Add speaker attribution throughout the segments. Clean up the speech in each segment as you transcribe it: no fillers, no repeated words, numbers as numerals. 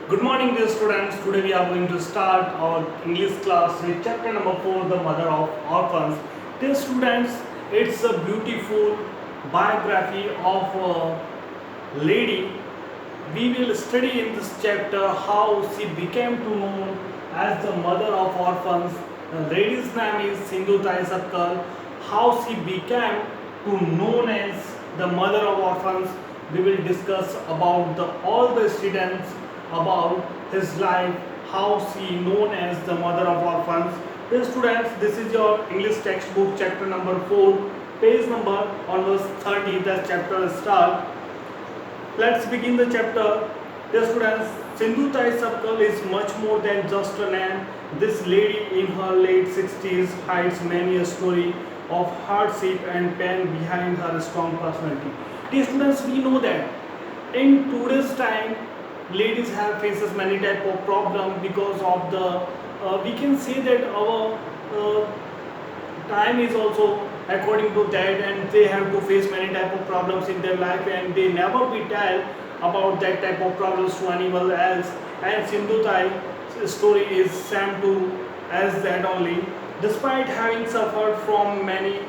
Speaker 1: Good morning, dear students. Today we are going to start our English class with chapter number 4, The Mother of Orphans. Dear students, it's a beautiful biography of a lady. We will study in this chapter how she became to known as the mother of orphans. The lady's name is Sindhu Tai Satkar. How she became to known as the mother of orphans. We will discuss about all the students about his life, how she known as the mother of orphans. Dear students, this is your English textbook, chapter number 4, page number on verse 30. The chapter start. Let's begin the chapter. Dear students, Sindhu Tai Satkar is much more than just a name. This lady in her late 60s hides many a story of hardship and pain behind her strong personality. Dear students, we know that in today's time, ladies have faces many type of problem because of the we can say that our time is also according to that, and they have to face many type of problems in their life, and they never be tell about that type of problems to anyone else. And Sindhu Tai's story is same to as that only. Despite having suffered from many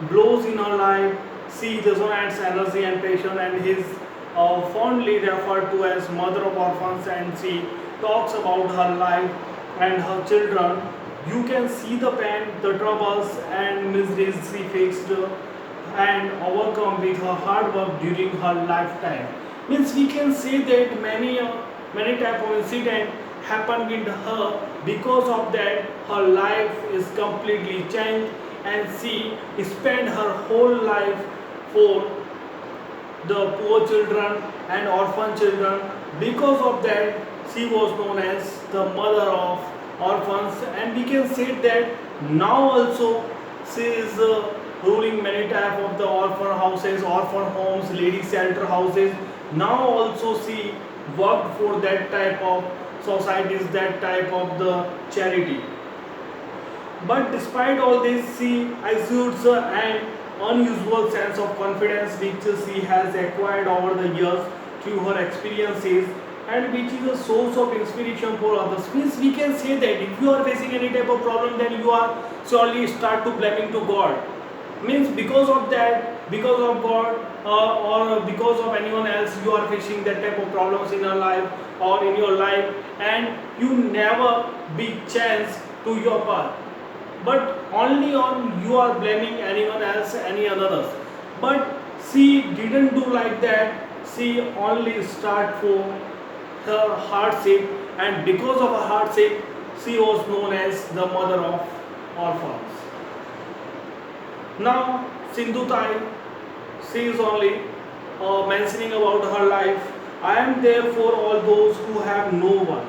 Speaker 1: blows in her life, she resonates energy and passion, and his fondly referred to as mother of orphans, and she talks about her life and her children. You can see the pain, the troubles and miseries she faced and overcome with her hard work during her lifetime. Means we can say that many type of incident happened with her. Because of that, her life is completely changed, and she spent her whole life for the poor children and orphan children. Because of that, she was known as the mother of orphans, and we can say that now also she is ruling many type of the orphan houses, orphan homes, lady shelter houses. Now also she worked for that type of societies, that type of the charity. But despite all this, she exudes an unusual sense of confidence which she has acquired over the years through her experiences, and which is a source of inspiration for others. Means we can say that if you are facing any type of problem, then you are surely start to blaming to God. Means because of that, because of God, or because of anyone else, you are facing that type of problems in your life or in your life, and you never be chance to your path, but only on you are blaming anyone else, any others. But she didn't do like that. She only start for her hardship, and because of her hardship, she was known as the mother of orphans. Now, Sindhu Tai, she is only mentioning about her life. I am there for all those who have no one.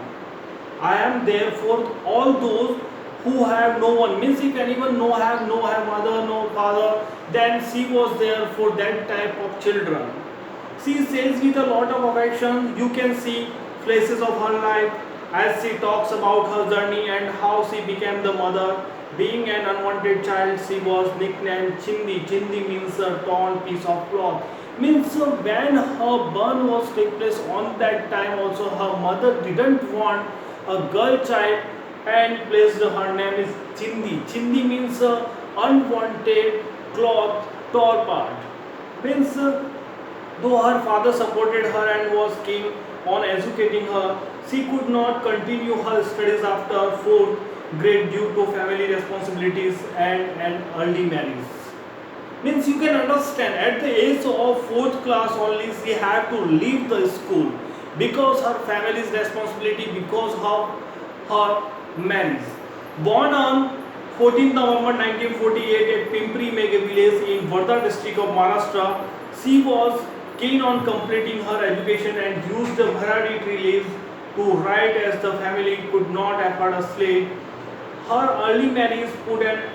Speaker 1: I am there for all those who have no one. Means if anyone no have mother, no father, then she was there for that type of children. She says with a lot of affection. You can see places of her life as she talks about her journey and how she became the mother. Being an unwanted child, she was nicknamed Chindi. Chindi means a torn piece of cloth. Means when her burn was take place on that time, also her mother didn't want a girl child and placed her name is Chindi. Chindi means unwanted cloth, tall part. Means though her father supported her and was keen on educating her, she could not continue her studies after fourth grade due to family responsibilities and an early marriage. Means you can understand at the age of fourth class only she had to leave the school because her family's responsibility, because of her marriage. Born on 14th November 1948 at Pimpri Mege village in Wardha district of Maharashtra, she was keen on completing her education and used the Bharati leave to write as the family could not afford a slave. Her early marriage put an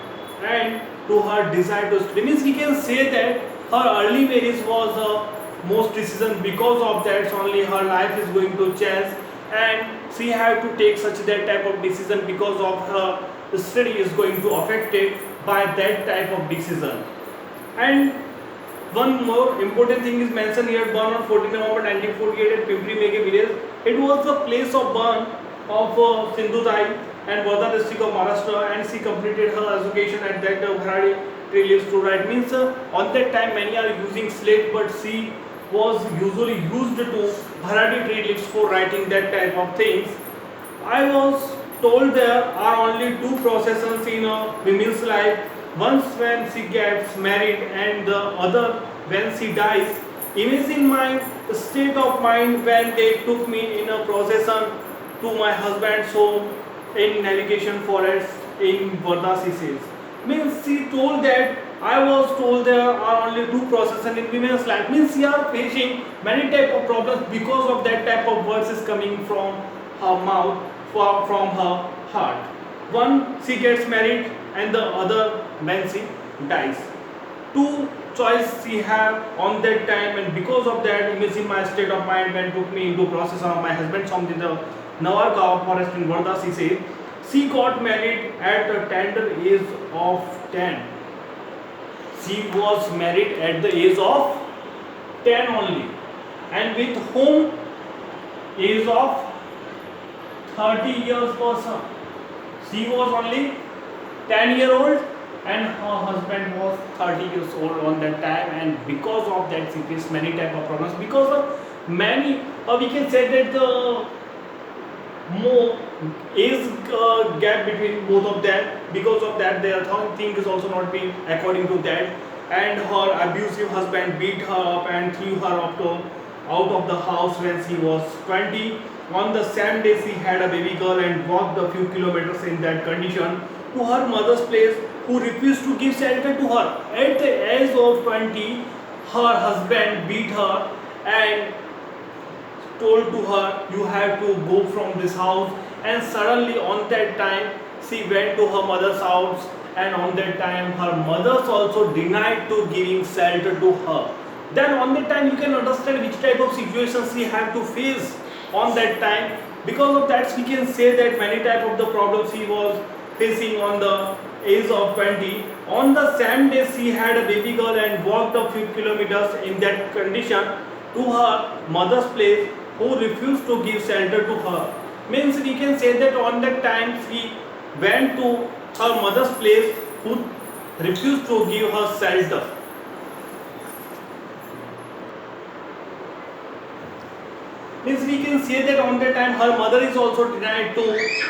Speaker 1: end to her desire to study. Means we can say that her early marriage was a most decision. Because of that only her life is going to change, and she had to take such that type of decision because of her study is going to affected by that type of decision. And One more important thing is mentioned here, born on 14 November 1948 at Pimpri Mege village. It was the place of birth of Sindhutai and Wardha district of Maharashtra, and she completed her education at that Bharadi tree leaves to write. Means on that time many are using slate, but she was usually used to Bharadi tree leaves for writing that type of things. I was told there are only two processions in a woman's life. Once when she gets married and the other when she dies. Imagine my state of mind when they took me in a procession to my husband's home in Navigation Forest in Wardha, she says. Means she told that I was told there are only two processes in women's life. Means she are facing many type of problems because of that type of words is coming from her mouth, from her heart. One, she gets married, and the other when she dies. Two choice she have on that time, and because of that, imagine my state of mind when took me into process of my husband's home in the Nawargaon forest in Wardha. She said she got married at a tender age of 10. She was married at the age of 10 only, and with whom age of 30 years person. She was only 10-year-old and her husband was 30 years old on that time, and because of that she faced many type of problems because of many we can say that the more age gap between both of them. Because of that their thing is also not being according to that, and her abusive husband beat her up and threw her out of the house when she was 20. On the same day she had a baby girl and walked a few kilometers in that condition to her mother's place, who refused to give shelter to her. At the age of 20, her husband beat her and told to her, you have to go from this house. And suddenly on that time she went to her mother's house, and on that time her mother's also denied to giving shelter to her. Then on that time you can understand which type of situations she had to face on that time. Because of that we can say that many type of the problems she was facing on the age of 20. On the same day she had a baby girl and walked a few kilometers in that condition to her mother's place, who refused to give shelter to her. Means we can say that on that time she went to her mother's place, who refused to give her shelter. Means we can say that on that time her mother is also denied to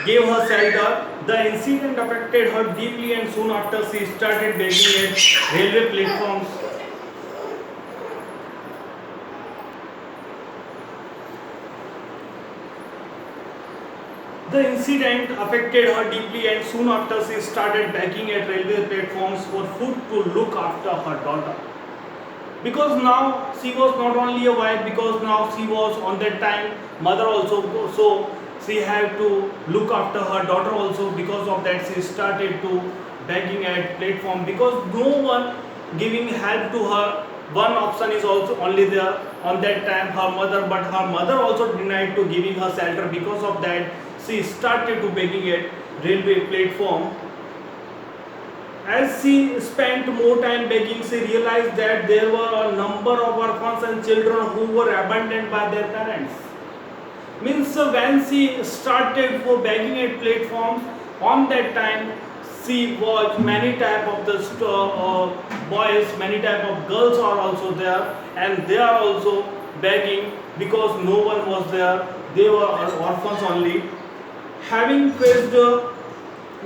Speaker 1: give her shelter. The incident affected her deeply, and soon after she started begging at railway platforms. The incident affected her deeply, and soon after she started begging at railway platforms for food to look after her daughter. Because now she was not only a wife, because now she was on that time mother also, so she had to look after her daughter also. Because of that she started to begging at platform, because no one giving help to her. One option is also only there on that time, her mother, but her mother also denied to giving her shelter. Because of that she started to begging at railway platform. As she spent more time begging, she realized that there were a number of orphans and children who were abandoned by their parents. Means when she started for begging at platforms, on that time she watched many type of the boys, many type of girls are also there, and they are also begging because no one was there. They were orphans only. Having faced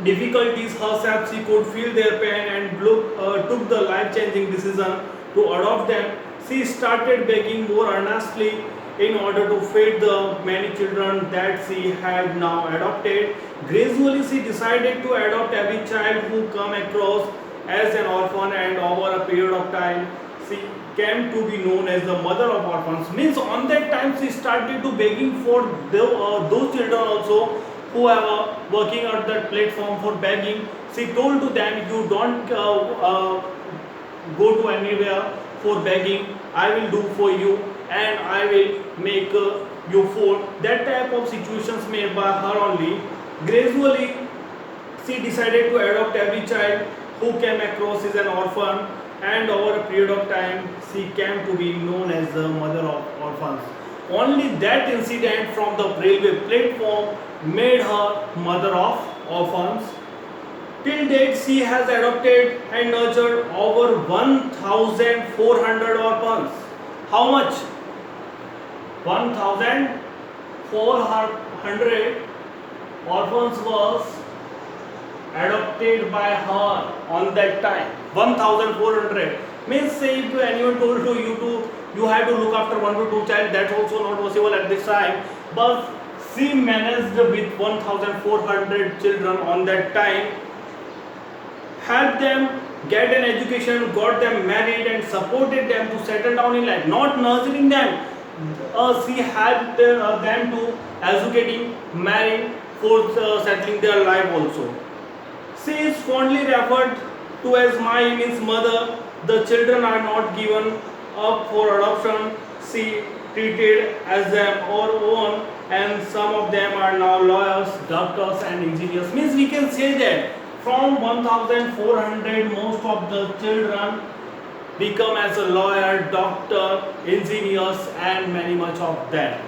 Speaker 1: difficulties herself, she could feel their pain and took the life-changing decision to adopt them. She started begging more earnestly in order to feed the many children that she had now adopted. Gradually, she decided to adopt every child who come across as an orphan, and over a period of time, she came to be known as the mother of orphans. Means on that time, she started to begging for those children also who are working at that platform for begging. She told to them, you don't go to anywhere for begging, I will do for you and I will make you food. That type of situations made by her only. Gradually she decided to adopt every child who came across as an orphan, and over a period of time she came to be known as the mother of orphans. Only that incident from the railway platform made her mother of orphans. Till date, she has adopted and nurtured over 1,400 orphans. How much? 1,400 orphans was adopted by her on that time. 1,400 means, say if anyone told to you have to look after 1 to 2 child, that's also not possible at this time. But she managed with 1,400 children on that time, helped them get an education, got them married, and supported them to settle down in life. Not nurturing them, she helped them to educating, marrying, for settling their life also. She is fondly referred to as my means mother. The children are not given up for adoption. She treated as their own, and some of them are now lawyers, doctors, and engineers. Means we can say that from 1,400, most of the children become as a lawyer, doctor, engineers, and many much of them.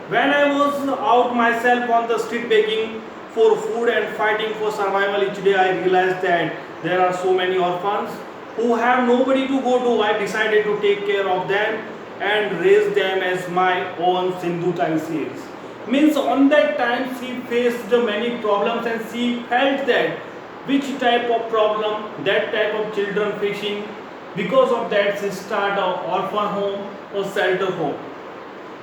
Speaker 1: When I was out myself on the street begging for food and fighting for survival each day, I realized that there are so many orphans who have nobody to go to. I decided to take care of them and raise them as my own. Sindhutai says. Means on that time she faced many problems, and she felt that which type of problem that type of children facing. Because of that, she started an orphan home or shelter home.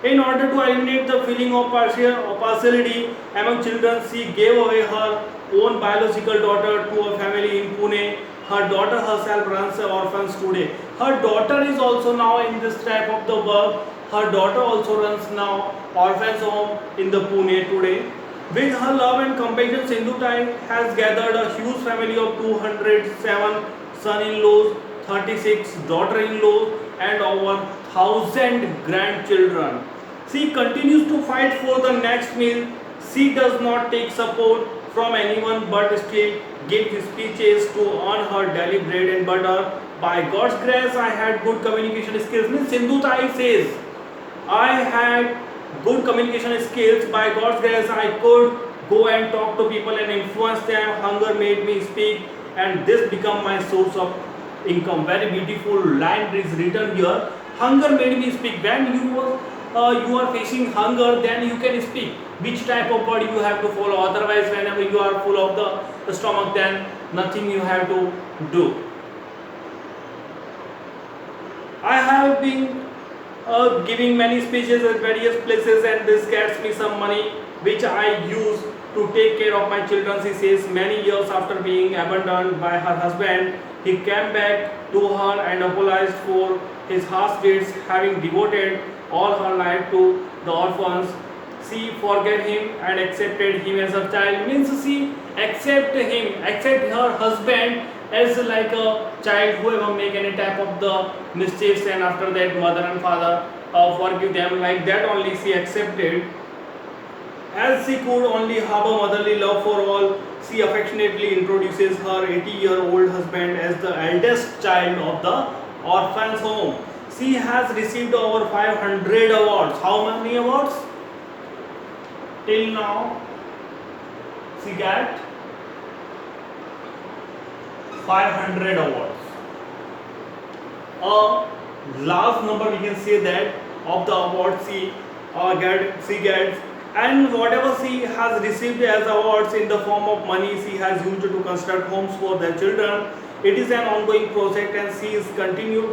Speaker 1: In order to eliminate the feeling of partiality among children, she gave away her own biological daughter to a family in Pune. Her daughter herself runs an orphans today. Her daughter is also now in this type of the work. Her daughter also runs now orphans home in the Pune today. With her love and compassion, Sindhutai has gathered a huge family of 207 son-in-laws, 36 daughter-in-laws, and over 1,000 grandchildren. She continues to fight for the next meal. She does not take support from anyone but still gives speeches to earn her daily bread and butter. By God's grace, I had good communication skills. Means Sindhutai says, I had good communication skills. By God's grace, I could go and talk to people and influence them. Hunger made me speak, and this became my source of income. Very beautiful line is written here. Hunger made me speak. When you are facing hunger, then you can speak. Which type of body you have to follow. Otherwise, whenever you are full of the stomach, then nothing you have to do. I have been giving many speeches at various places, and this gets me some money which I use to take care of my children. She says many years after being abandoned by her husband, he came back to her and apologized for his harsh deeds, having devoted all her life to the orphans. She forgave him and accepted him as a child. Means she accept her husband as like a child, whoever make any type of the mischiefs, and after that mother and father forgive them. Like that only she accepted. As she could only harbor motherly love for all, she affectionately introduces her 80-year-old husband as the eldest child of the orphans home. She has received over 500 awards. How many awards? Till now, she got 500 awards. Last number we can say that of the awards she gets, and whatever she has received as awards in the form of money, she has used to construct homes for their children. It is an ongoing project, and she is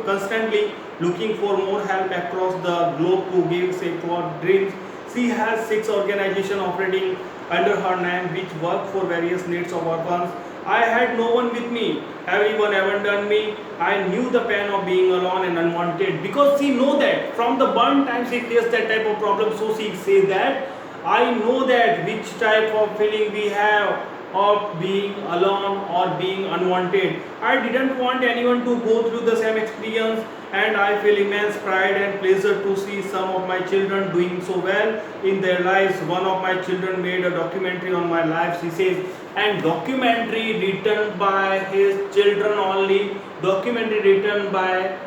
Speaker 1: constantly looking for more help across the globe to give shape to her dreams. She has 6 organizations operating under her name which work for various needs of orphans. I had no one with me. Everyone abandoned me. I knew the pain of being alone and unwanted, because she know that from the burn time she faced that type of problem. So she says that I know that which type of feeling we have of being alone or being unwanted. I didn't want anyone to go through the same experience, and I feel immense pride and pleasure to see some of my children doing so well in their lives. One of my children made a documentary on my life, she says, and documentary written by his children only, documentary written by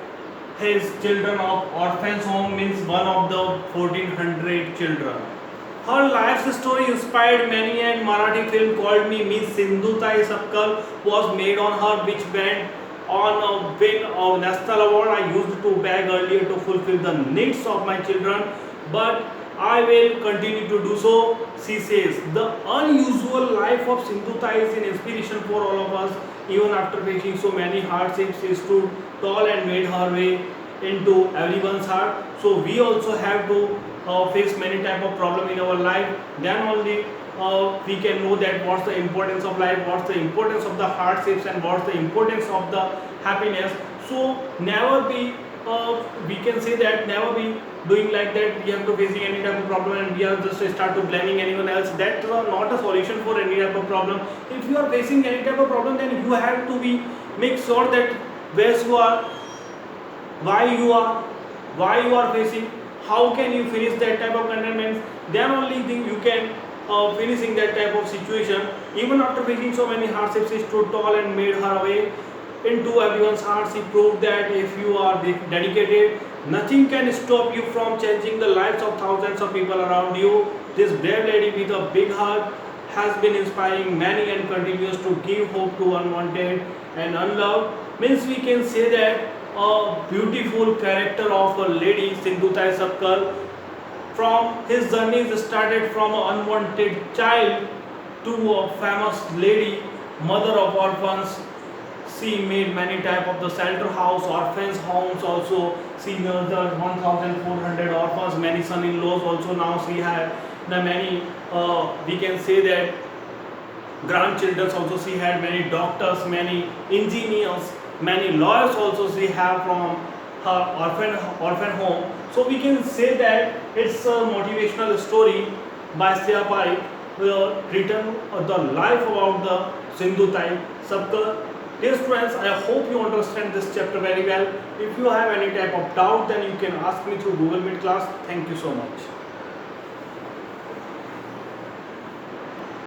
Speaker 1: his children of orphans home, means one of the 1400 children. Her life's story inspired many, and Marathi film called me Miss Sindhutai Sapkal was made on her, which went on a win a national award. I used to beg earlier to fulfill the needs of my children, but I will continue to do so. She says the unusual life of Sindhutai is an inspiration for all of us. Even after facing so many hardships, she stood tall and made her way into everyone's heart. So we also have to face many type of problem in our life. Then only we can know that what's the importance of life, what's the importance of the hardships, and what's the importance of the happiness. So never be we can say that never be doing like that we have to facing any type of problem and we are just start to blaming anyone else. That's not a solution for any type of problem. If you are facing any type of problem, then you have to be make sure that where you are, why you are facing, how can you finish that type of contentment. Then only thing you can finishing that type of situation. Even after facing so many hardships, she stood tall and made her way into everyone's hearts. She proved that if you are dedicated, nothing can stop you from changing the lives of thousands of people around you. This brave lady with a big heart has been inspiring many and continues to give hope to unwanted and unloved. Means we can say that a beautiful character of a lady, Sindhutai Sapkal, from his journey started from an unwanted child to a famous lady, mother of orphans. She made many type of the shelter house, orphans homes also. She nurtured 1,400 orphans, many son-in-laws also. Now she had the many, we can say that grandchildren also. She had many doctors, many engineers, many lawyers also she have from her orphan home. So we can say that it's a motivational story by Shreya Parikh, written the life about the Sindhutai Sapkal. Dear students, I hope you understand this chapter very well. If you have any type of doubt, then you can ask me through Google Meet class. Thank you so much.